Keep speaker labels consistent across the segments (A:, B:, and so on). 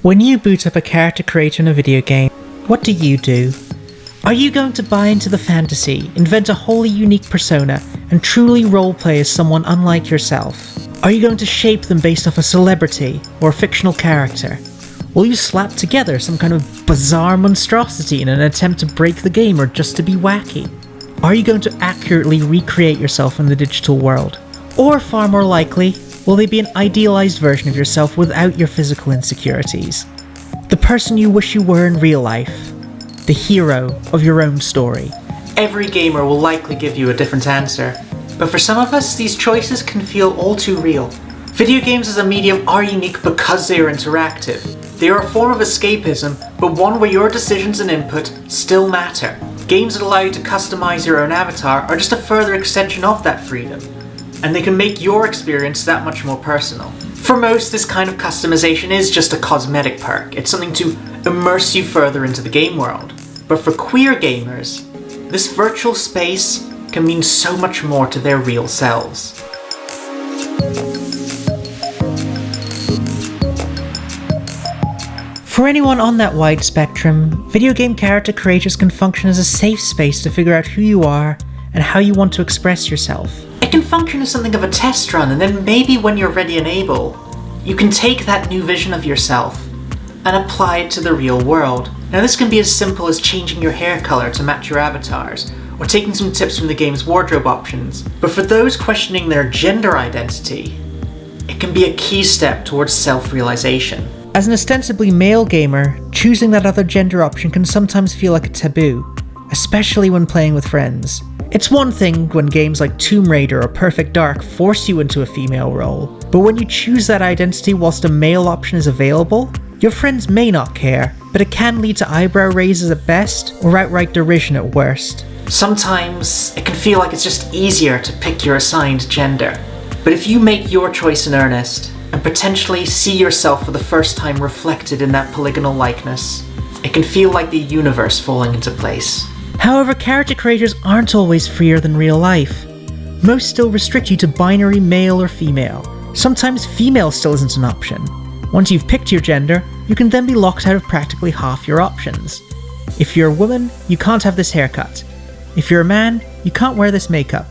A: When you boot up a character creator in a video game, what do? Are you going to buy into the fantasy, invent a wholly unique persona, and truly roleplay as someone unlike yourself? Are you going to shape them based off a celebrity or a fictional character? Will you slap together some kind of bizarre monstrosity in an attempt to break the game or just to be wacky? Are you going to accurately recreate yourself in the digital world? Or far more likely, will they be an idealized version of yourself without your physical insecurities? The person you wish you were in real life. The hero of your own story. Every gamer will likely give you a different answer, but for some of us, these choices can feel all too real. Video games as a medium are unique because they are interactive. They are a form of escapism, but one where your decisions and input still matter. Games that allow you to customize your own avatar are just a further extension of that freedom, and they can make your experience that much more personal. For most, this kind of customization is just a cosmetic perk. It's something to immerse you further into the game world. But for queer gamers, this virtual space can mean so much more to their real selves. For anyone on that wide spectrum, video game character creators can function as a safe space to figure out who you are and how you want to express yourself. It can function as something of a test run, and then maybe when you're ready and able, you can take that new vision of yourself and apply it to the real world. Now this can be as simple as changing your hair color to match your avatars, or taking some tips from the game's wardrobe options. But for those questioning their gender identity, it can be a key step towards self-realization. As an ostensibly male gamer, choosing that other gender option can sometimes feel like a taboo, especially when playing with friends. It's one thing when games like Tomb Raider or Perfect Dark force you into a female role, but when you choose that identity whilst a male option is available, your friends may not care, but it can lead to eyebrow raises at best, or outright derision at worst. Sometimes it can feel like it's just easier to pick your assigned gender, but if you make your choice in earnest, and potentially see yourself for the first time reflected in that polygonal likeness, it can feel like the universe falling into place. However, character creators aren't always freer than real life. Most still restrict you to binary male or female. Sometimes female still isn't an option. Once you've picked your gender, you can then be locked out of practically half your options. If you're a woman, you can't have this haircut. If you're a man, you can't wear this makeup.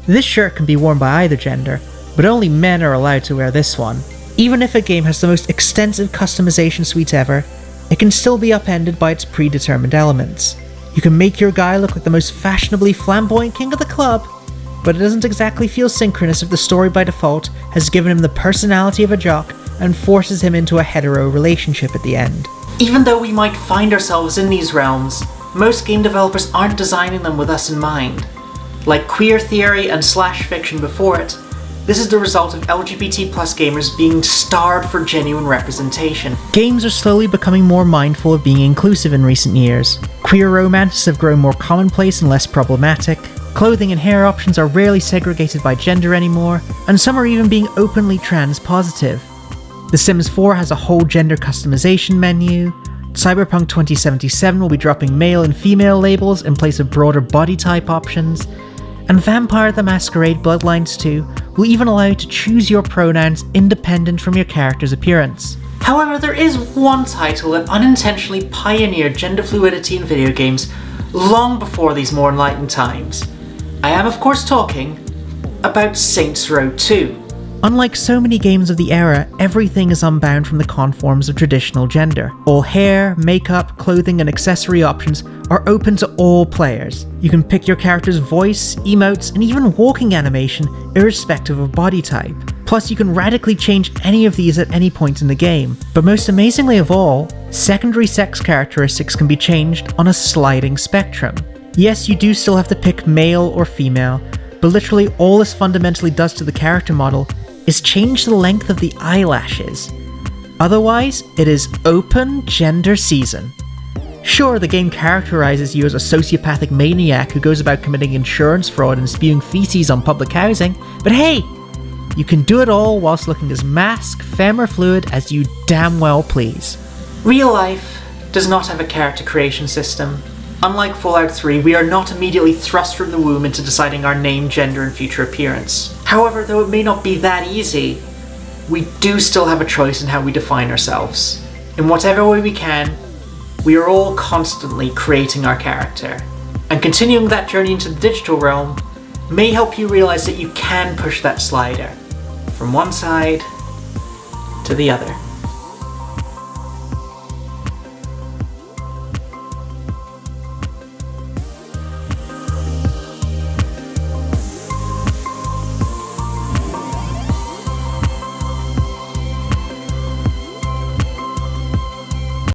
A: This shirt can be worn by either gender, but only men are allowed to wear this one. Even if a game has the most extensive customization suite ever, it can still be upended by its predetermined elements. You can make your guy look like the most fashionably flamboyant king of the club, but it doesn't exactly feel synchronous if the story by default has given him the personality of a jock and forces him into a hetero relationship at the end. Even though we might find ourselves in these realms, most game developers aren't designing them with us in mind. Like queer theory and slash fiction before it, this is the result of LGBT+ gamers being starved for genuine representation. Games are slowly becoming more mindful of being inclusive in recent years. Queer romances have grown more commonplace and less problematic. Clothing and hair options are rarely segregated by gender anymore, and some are even being openly trans-positive. The Sims 4 has a whole gender customization menu. Cyberpunk 2077 will be dropping male and female labels in place of broader body type options. And Vampire the Masquerade Bloodlines 2 will even allow you to choose your pronouns independent from your character's appearance. However, there is one title that unintentionally pioneered gender fluidity in video games long before these more enlightened times. I am of course talking about Saints Row 2. Unlike so many games of the era, everything is unbound from the conforms of traditional gender. All hair, makeup, clothing, and accessory options are open to all players. You can pick your character's voice, emotes, and even walking animation irrespective of body type. Plus, you can radically change any of these at any point in the game. But most amazingly of all, secondary sex characteristics can be changed on a sliding spectrum. Yes, you do still have to pick male or female, but literally all this fundamentally does to the character model is change the length of the eyelashes. Otherwise, it is open gender season. Sure, the game characterizes you as a sociopathic maniac who goes about committing insurance fraud and spewing feces on public housing, but hey, you can do it all whilst looking as masc, femme or fluid as you damn well please. Real life does not have a character creation system. Unlike Fallout 3, we are not immediately thrust from the womb into deciding our name, gender, and future appearance. However, though it may not be that easy, we do still have a choice in how we define ourselves. In whatever way we can, we are all constantly creating our character, and continuing that journey into the digital realm may help you realize that you can push that slider from one side to the other.